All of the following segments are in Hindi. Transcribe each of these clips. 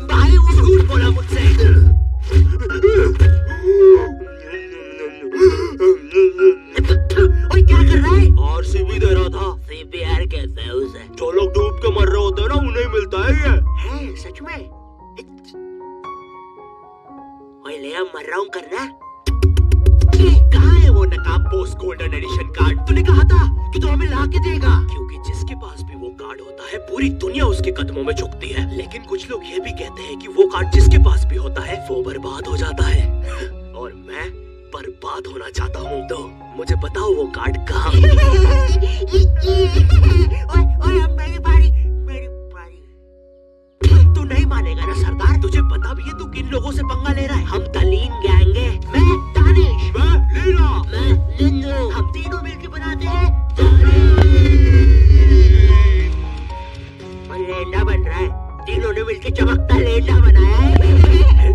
भाई वो झूठ बोला मुझसे। ओए क्या कर रहा है? आरसीबी दे रहा था। सीपीआर कहते हैं उसे। जो लोग डूब के मर रहे होते हैं ना उन्हें मिलता है ये। है सच में? ओए ले अब मर रहा हूँ करना। कहाँ है वो नकाब पोस्ट गोल्डन एडिशन कार्ड? तूने कहा था कि तू हमें ला के देगा। क्योंकि जिसके पास भी वो कार्ड होता है पूरी दुनिया उसके कदमों में झुकती है। लेकिन कुछ लोग ये भी कहते हैं कि वो कार्ड जिसके पास भी होता है वो बर्बाद हो जाता है। और मैं बर्बाद होना चाहता हूँ। तो मुझे बताओ वो कार्ड कहाँ? ओए अब मेरी बारी। तू नहीं मानेगा ना सरदार? तुझे पता भी है तू किन लोगों से पंगा ले रहा है? हम तलीन गैंग है। मैं दानिश, मैं लीना, मैं लिंजो। हम तीनों मिलकर बनाते हैं और लेंडा बन रहा है। तीनों ने मिलकर चमकता लेंडा बनाया है।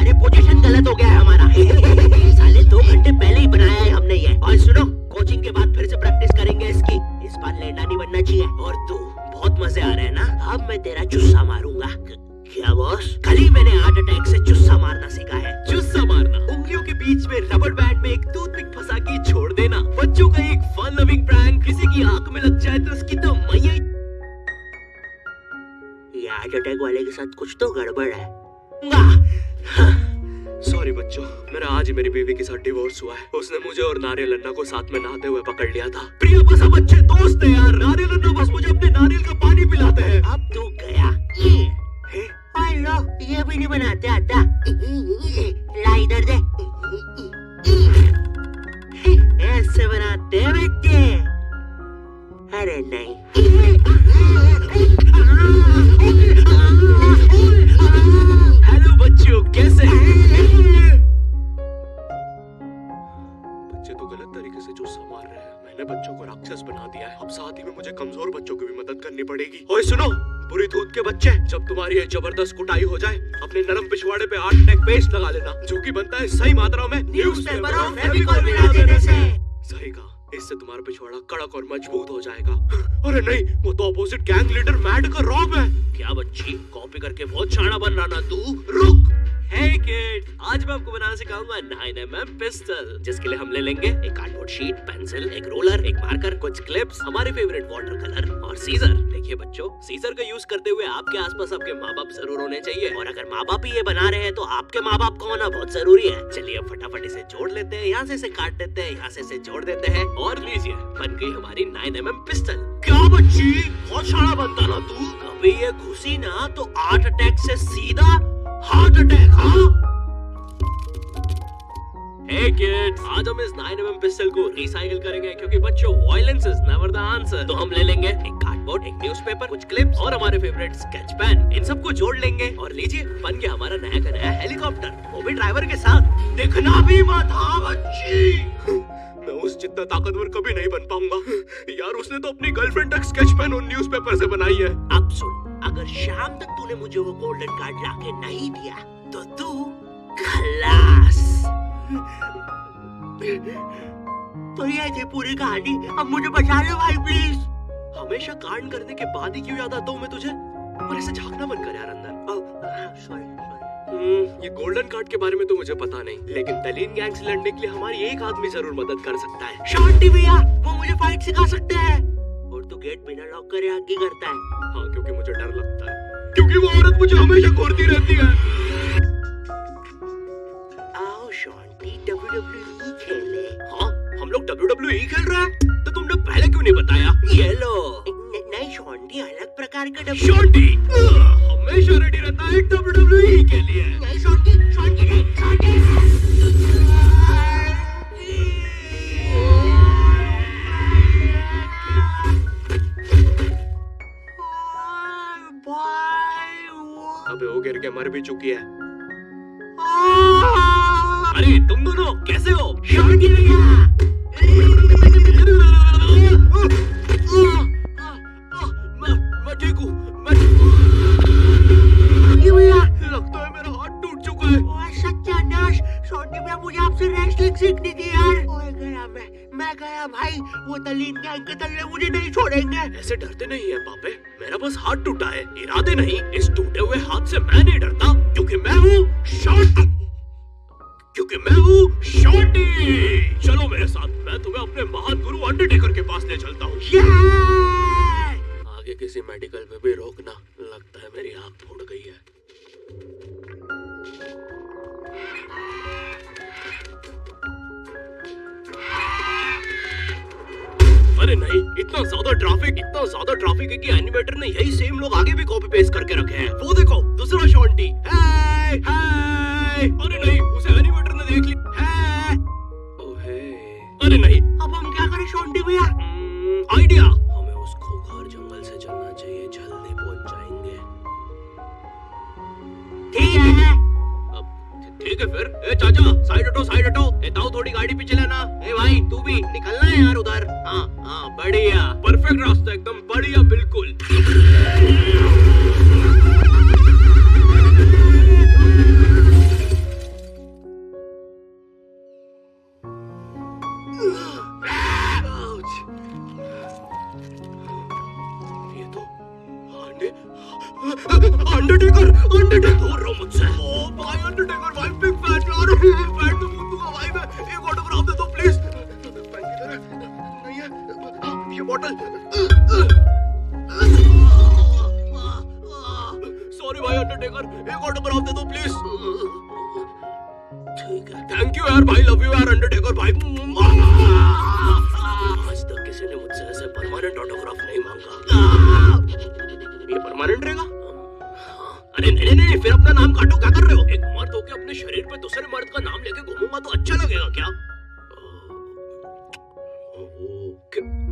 अरे पोजीशन गलत हो गया है हमारा। साले 2 घंटे पहले ही बनाया है हमने ये। और सुनो, कोचिंग के बाद फिर से प्रैक्टिस करेंगे इसकी। इस बार लेंडा नहीं बनना चाहिए। और तू बहुत मजे आ रहे हैं ना? अब मैं तेरा चुस्सा मारूंगा। क्या बॉस? कल ही मैंने हार्ट अटैक से चुस्सा मारना सीखा है। चुस्सा मारना? उंगलियों के बीच में रबर बैंड में एक टूथपिक फंसा के छोड़ देना। बच्चों का एक फन लविंग प्रैंक। किसी की आंख में लग जाए तो उसकी तो मैया। ये हार्ट अटैक वाले के साथ कुछ तो गड़बड़ है। सॉरी बच्चों, मेरा आज ही मेरी बीवी के साथ डिवोर्स हुआ है। उसने मुझे और नारियल अन्ना को साथ में नहाते हुए पकड़ लिया था। प्रिया बस हम अच्छे दोस्त हैं यार। नारियल अन्ना बस मुझे अपने नारियल का पानी पिलाते हैं। अब तू गया। लो, ये भी नहीं बनाते आता। ला इधर दे। ऐसे बनाते हैं बच्चे। अरे नहीं। हेलो बच्चों, कैसे हैं? बच्चे तो गलत तरीके से चुस्सा मार रहे हैं। मैंने बच्चों को राक्षस बना दिया है। अब साथ ही में मुझे कमजोर बच्चों की भी मदद करनी पड़ेगी। ओए सुनो, बुरी धूत के बच्चे, जब तुम्हारी ये जबरदस्त कुटाई हो जाए अपने नरम पिछवाड़े पे हार्ट अटैक पेस्ट लगा लेना, जो कि बनता है सही मात्रा में न्यूज़पेपर और फेविकॉल मिला देने से। सही कहा, इससे तुम्हारा पिछवाड़ा कड़क और मजबूत हो जाएगा। अरे नहीं, वो तो अपोजिट गैंग लीडर मैड का रॉब है। क्या बच्ची, कॉपी करके बहुत शाना बन रहा ना तू? रुक। हे किड, आज मैं आपको बनाना सिखाऊंगा 9mm पिस्टल, जिसके लिए हम ले लेंगे एक कार्डबोर्ड शीट, पेंसिल, एक रोलर, एक मार्कर, कुछ क्लिप्स, हमारे फेवरेट वाटर कलर और सीजर। देखिए बच्चों, सीजर का यूज करते हुए आपके आसपास आपके माँ बाप जरूर होने चाहिए। और अगर माँ बाप ही ये बना रहे हैं तो आपके माँ बाप का होना बहुत जरूरी है। चलिए अब फटाफट इसे जोड़ लेते हैं। यहाँ से इसे काट देते हैं, यहाँ से इसे जोड़ देते हैं और लीजिए, बन गई हमारी 9mm पिस्टल। क्या बच्ची, बहुत शाना बनता ना तू? अभी ये घुसी ना तो हार्ट अटैक से सीधा हार्ट अटैक। हाँ हे किड्स, आज हम इस 9mm पिस्टल को रिसाइकिल करेंगे, क्योंकि बच्चों violence is never the answer. तो हम ले लेंगे एक कार्डबोर्ड, एक न्यूज़पेपर, कुछ क्लिप्स और हमारे फेवरेट स्केच पेन। इन सबको जोड़ लेंगे और लीजिए, बन गया हमारा नया का नया हेलीकॉप्टर, वो भी ड्राइवर के साथ। दिखना भी मत। हाँ बच्ची, मैं उस जितना ताकतवर कभी नहीं बन पाऊंगा यार। उसने तो अपनी गर्लफ्रेंड तक स्केच पेन और न्यूज़पेपर से बनाई है। अब सुन, अगर शाम तक तूने मुझे वो गोल्डन कार्ड लाके नहीं दिया तो तू खलास। तो ये थी पूरी कहानी। अब मुझे बचा ले भाई प्लीज। हमेशा कांड करने के बाद ही क्यों याद आता हूँ मैं तुझे? और ऐसे झांकना मन कर यार अंदर। सॉरी। ये गोल्डन कार्ड के बारे में तो मुझे पता नहीं, लेकिन तलीन गैंग से लड़ने के लिए हमारी एक आदमी जरूर मदद कर सकता है। शांति भैया, वो मुझे फाइट सिखा सकते हैं। और तू गेट बिना लॉक करे आगे करता है। हाँ, क्योंकि मुझे डर लगता है, क्योंकि वो औरत मुझे हमेशा घूरती रहती है। आओ शांति, WWE खेले। हाँ, हम लोग WWE खेल रहे हैं? तो तुमने पहले क्यों नहीं बताया? ये लो। नहीं शांति, अलग प्रकार का शांति हमेशा रेडी रहता है WWE के लिए। नहीं शांति, शांति नहीं, शांति। अबे वो गिर के मर भी चुकी है। अरे तुम दोनों कैसे हो? शांति भैया। मैं ठीक हूँ। लगता है मेरा हाथ टूट चुका है। सत्यानाश, शांति भैया मुझे आपसे रेसलिंग सीखनी थी यार। ओए गया मैं गया। आया भाई, वो तलीन गैंग के दल्ले मुझे नहीं छोड़ेंगे। ऐसे डरते नहीं है पापे, मेरा बस हाथ टूटा है, इरादे नहीं। इस टूटे हुए हाथ से मैं नहीं डरता, क्योंकि मैं हूँ शॉर्टी। चलो मेरे साथ, मैं तुम्हें अपने महान गुरु अंडरटेकर के पास ले चलता हूँ। आगे किसी मेडिकल में भी रोकना, लगता है मेरी आँख फूट गई है। अरे नहीं, इतना ज्यादा ट्रैफिक है कि एनिमेटर ने यही सेम लोग आगे भी कॉपी पेस्ट करके रखे हैं। वो देखो, दूसरा शॉन्टी। अरे नहीं, उसे एनिमेटर ने देख लिया। अरे नहीं, अब हम क्या करें शॉन्टी भैया? आइडिया, हमें उस खूंखार जंगल से चलना चाहिए, जल्दी पहुंच जाएंगे। ठीक है फिर। ए चाचा, साइड हटो। ए ताऊ, थोड़ी गाड़ी पीछे लेना। ए भाई, तू भी निकलना है यार उधर। हाँ, बढ़िया, परफेक्ट रास्ता, एकदम बढ़िया, बिल्कुल। ये तो अंडरटेकर दूर रहो मुझसे। ओ भाई अंडरटेकर भाई, बिग फैन यार, फैन तो मुझे भाई, मैं एक ऑटोग्राफ दे दो प्लीज। नहीं है ये बॉटल। सॉरी भाई अंडरटेकर, एक ऑटोग्राफ दे दो प्लीज। ठीक है, थैंक यू यार भाई, लव यू यार अंडरटेकर भाई। आज तक किसी ने मुझसे ऐसे परमानेंट ऑटोग्राफ नहीं मांगा। ये परमानेंट रहेगा? अरे नहीं, फिर अपना नाम काटो, क्या कर रहे हो? एक मर्द होके अपने शरीर पे दूसरे मर्द का नाम लेके घूमूंगा तो अच्छा लगेगा क्या?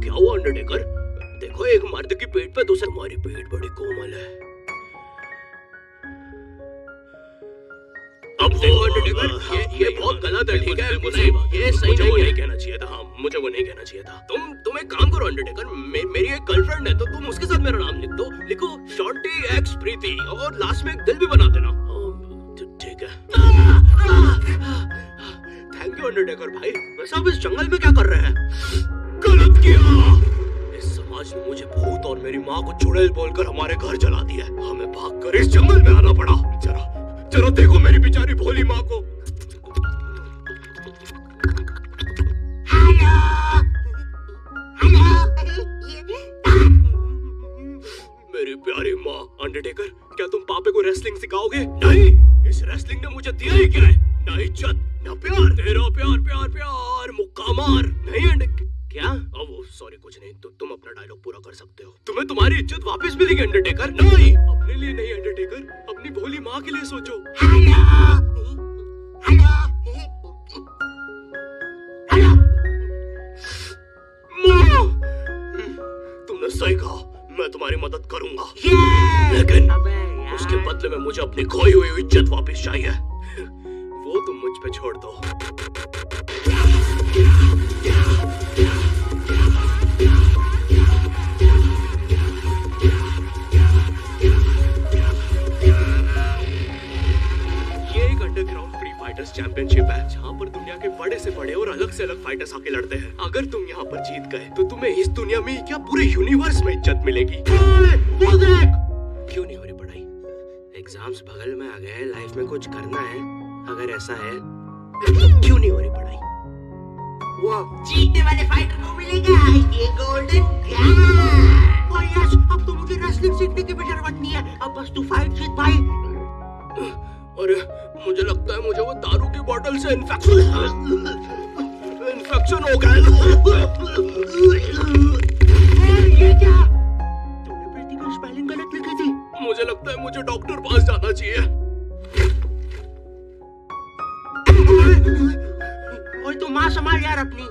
क्या हुआ अंडरटेकर? देखो, एक मर्द की पीठ पे दूसरे, हमारी पीठ बड़ी कोमल है। अब देखो अंडरटेकर, ये बहुत गलत है, ठीक है? ये सही नहीं कहना चाहिए था। मुझे वो नहीं कहना चाहिए था। तुम एक काम करो अंडरटेकर, मेरी एक गर्लफ्रेंड है, तो तुम उसके साथ मेरा नाम लिख दो। लिखो शॉन्टी एक्स प्रीति, और लास्ट में एक दिल भी बना देना। ठीक है। थैंक यू अंडरटेकर भाई। वैसे आप इस जंगल में क्या कर रहे हैं? गलत किया। इस समाज ने मुझे भूत और मेरी माँ को चुड़ैल बोलकर हमारे घर जला दिया। हमें भागकर इस जंगल में आना पड़ा। जरा देखो मेरी बेचारी भोली माँ को। मेरी प्यारी माँ। अंडरटेकर, क्या तुम पापे को रेसलिंग सिखाओगे? नहीं, इस रेसलिंग ने मुझे दिया ही क्या है? ना इज्जत, ना प्यार। तेरा प्यार मुक्का मार। नहीं क्या? सॉरी, कुछ नहीं। तुम अपना डायलॉग पूरा कर सकते हो। तुम्हें तुम्हारी इज्जत वापस मिलेगी अंडरटेकर। नहीं, अपने लिए नहीं अंडरटेकर, अपनी भोली माँ के लिए सोचो। माँ, तुमने सही कहा, मैं तुम्हारी मदद करूंगा, लेकिन उसके बदले में मुझे अपनी खोई हुई इज्जत वापस चाहिए। वो तुम मुझ पे छोड़ दो। चैंपियनशिप है, जहाँ पर दुनिया के बड़े से बड़े और अलग से अलग फाइटर्स आके लड़ते हैं। अगर तुम यहाँ पर जीत गए तो तुम्हें इस दुनिया में क्या पूरे यूनिवर्स में इज्जत मिलेगी। वो देख, क्यों नहीं हो रही पढ़ाई? एग्जाम्स बगल में आ गए, लाइफ में कुछ करना है। अगर ऐसा है, क्यों नहीं हो रही पढ़ाई? वो जीतने वाले फाइटर को मिलेगा ये गोल्डन गन। और यस, अब तो मुझे रेसलिंग सीखने की भी जरूरत नहीं है, अब बस तू फाइट जीत भाई। अरे मुझे लगता है मुझे वो दारू की बोतल से इन्फेक्शन हो गया। ये क्या? तूने प्रीति की स्पेलिंग गलत लिखी थी। मुझे लगता है मुझे डॉक्टर पास जाना चाहिए। और तू माँ संभाल यार अपनी।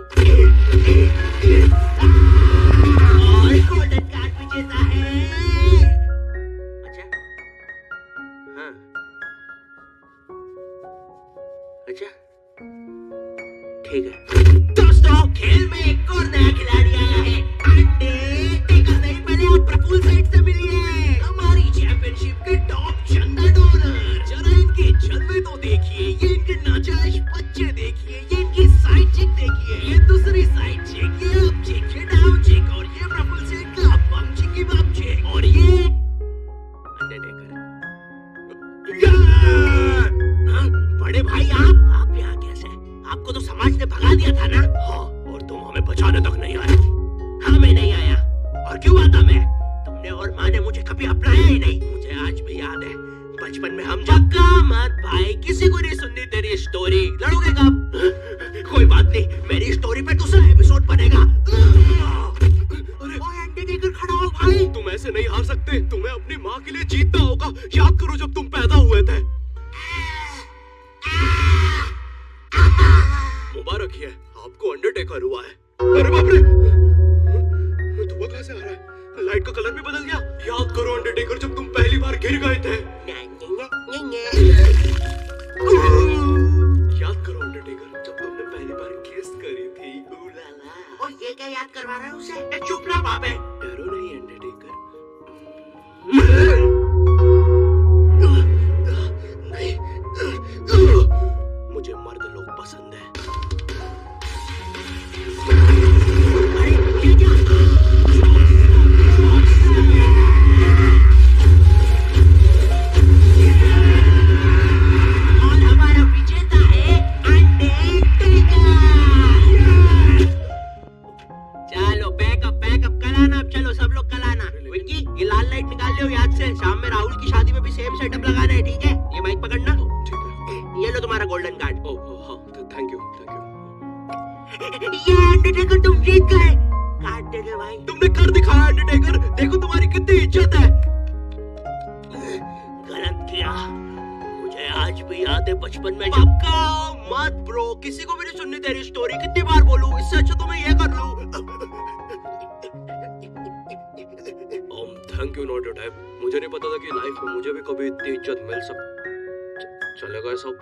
गोल्डन कार्ड विजेता है। अच्छा, हाँ, अच्छा, ठीक है। दोस्तों, खेल में एक और नया खिलाड़ी आया है, अंडरटेकर। नहीं, पहले आप प्रफुल्ल साइड से मिलिए, हमारी चैंपियनशिप के टॉप चंदा डोनर। जरा इनके जलवे तो देखिए, ये इनके नाजायज बच्चे देखिए, ये इनकी साइड चिक देखिए, ये दूसरी साइड चिक, ये और क्यों आता मैं? तुमने और माँ ने मुझे कभी अपनाया ही नहीं। मुझे आज भी याद है बचपन में हम पक्का मत भाई, किसी को नहीं सुननी तेरी स्टोरी। लड़ोगे कब? कोई बात नहीं, मेरी स्टोरी पे दूसरा एपिसोड बनेगा। ओए अंडरटेकर खड़ा हो भाई। तुम ऐसे नहीं हार सकते, तुम्हें अपनी माँ के लिए जीतना होगा। याद करो जब तुम पैदा हुए थे। मुबारक है, आपको अंडरटेकर हुआ है। अरे बाप रे, धुआं कहाँ से आ रहा है? लाइट का कलर भी बदल गया। याद करो अंडरटेकर जब तुम पहली बार गिर गए थे। याद करो अंडरटेकर जब तुमने पहली बार किस करी थी। और ये क्या याद करवा रहा है उसे? चुप रहा बाबे। डरो नहीं अंडरटेकर। मुझे मर्द लोग पसंद है। अरे ये क्या? और हमारा विजेता है अंडरटेकर। चलो पैकअप कलाना। अब चलो सब लोग कलाना। विक्की ये लाल लाइट निकाल लो याद से। शाम में राहुल की शादी में भी सेम सेटअप लगाना है, ठीक है? ये माइक पकड़ना। ठीक है। ये लो तुम्हारा गोल्डन कार्ड। हाँ, थैंक यू। ये अंडरटेकर तुम जीत गए। कार्ड दे दे भाई। तुमने कर दिखाया अंडरटेकर, देखो तुम्हारी कितनी इज्जत है। गलत किया, मुझे आज भी याद है बचपन में जब। पक्का मत ब्रो, किसी को भी नहीं सुननी तेरी स्टोरी। कितनी बार बोलूं, इससे अच्छा तो मैं ये कर लूं। Thank you not your type. मुझे नहीं पता था कि लाइफ में मुझे भी कभी इतनी इज्जत मिल चलेगा सब।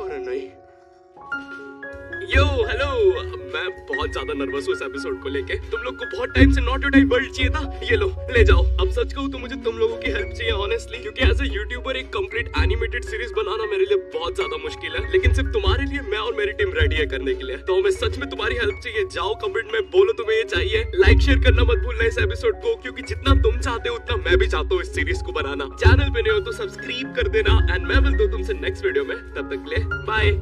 अरे नहीं। यो हेलो, मैं बहुत ज्यादा नर्वस हूँ इस एपिसोड को लेके। तुम लोग को बहुत टाइम से नॉट योर टाइप वर्ल्ड चाहिए था। ये लो ले जाओ। अब सच कहूँ तो मुझे तुम लोगों की हेल्प चाहिए ऑनेस्टली, क्योंकि एज अ यूट्यूबर एक कंप्लीट एनिमेटेड सीरीज बनाना मेरे लिए बहुत ज्यादा मुश्किल है। लेकिन सिर्फ तुम्हारे लिए मैं और मेरी टीम रेडी है करने के लिए। तो हमें सच में तुम्हारी हेल्प चाहिए। जाओ कमेंट में बोलो तुम्हें ये चाहिए। लाइक शेयर करना मत भूलना इस एपिसोड को, क्योंकि जितना तुम चाहते हो उतना मैं भी चाहता हूँ इस सीरीज को बनाना। चैनल पे नहीं हो तो सब्सक्राइब कर देना। एंड मैं मिलता हूँ तुमसे नेक्स्ट वीडियो में। तब तक के लिए बाय।